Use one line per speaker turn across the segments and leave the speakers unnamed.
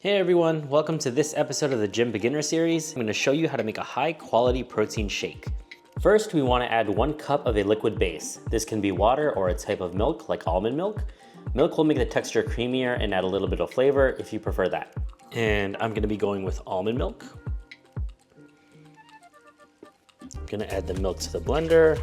Hey everyone, welcome to this episode of the Gym Beginner Series. I'm going to show you how to make a high quality protein shake. First, we want to add 1 cup of a liquid base. This can be water or a type of milk like almond milk. Milk will make the texture creamier and add a little bit of flavor if you prefer that. And I'm going to be going with almond milk. I'm going to add the milk to the blender.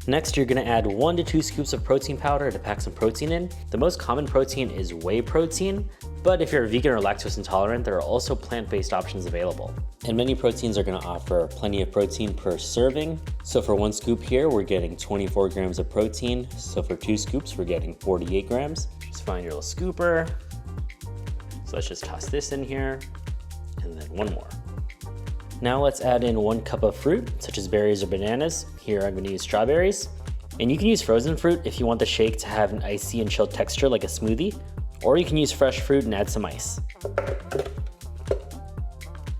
Next, you're gonna add 1 to 2 scoops of protein powder to pack some protein in. The most common protein is whey protein, but if you're a vegan or lactose intolerant, there are also plant-based options available. And many proteins are gonna offer plenty of protein per serving. So for 1 scoop here, we're getting 24 grams of protein. So for 2 scoops, we're getting 48 grams. Just find your little scooper. So let's just toss this in here, and then 1 more. Now let's add in 1 cup of fruit, such as berries or bananas. Here I'm gonna use strawberries. And you can use frozen fruit if you want the shake to have an icy and chilled texture like a smoothie, or you can use fresh fruit and add some ice.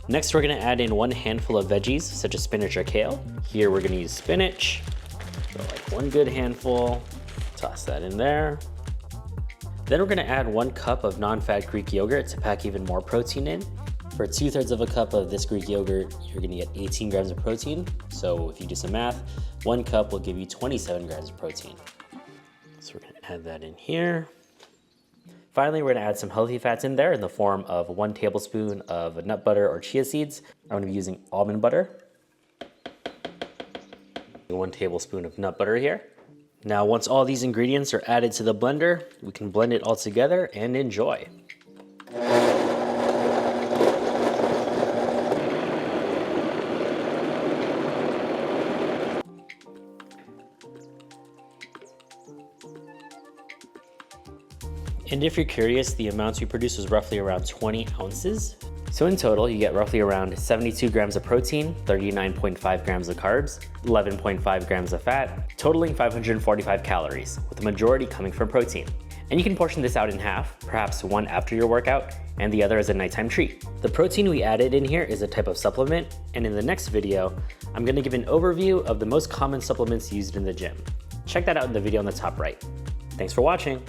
Next, we're gonna add in 1 handful of veggies, such as spinach or kale. Here we're gonna use spinach. So like 1 good handful, toss that in there. Then we're gonna add 1 cup of non-fat Greek yogurt to pack even more protein in. For 2/3 of a cup of this Greek yogurt, you're gonna get 18 grams of protein. So if you do some math, 1 cup will give you 27 grams of protein. So we're gonna add that in here. Finally, we're gonna add some healthy fats in there in the form of 1 tablespoon of nut butter or chia seeds. I'm gonna be using almond butter. 1 tablespoon of nut butter here. Now, once all these ingredients are added to the blender, we can blend it all together and enjoy. And if you're curious, the amounts we produce is roughly around 20 ounces. So in total, you get roughly around 72 grams of protein, 39.5 grams of carbs, 11.5 grams of fat, totaling 545 calories, with the majority coming from protein. And you can portion this out in half, perhaps 1 after your workout, and the other as a nighttime treat. The protein we added in here is a type of supplement, and in the next video, I'm gonna give an overview of the most common supplements used in the gym. Check that out in the video on the top right. Thanks for watching.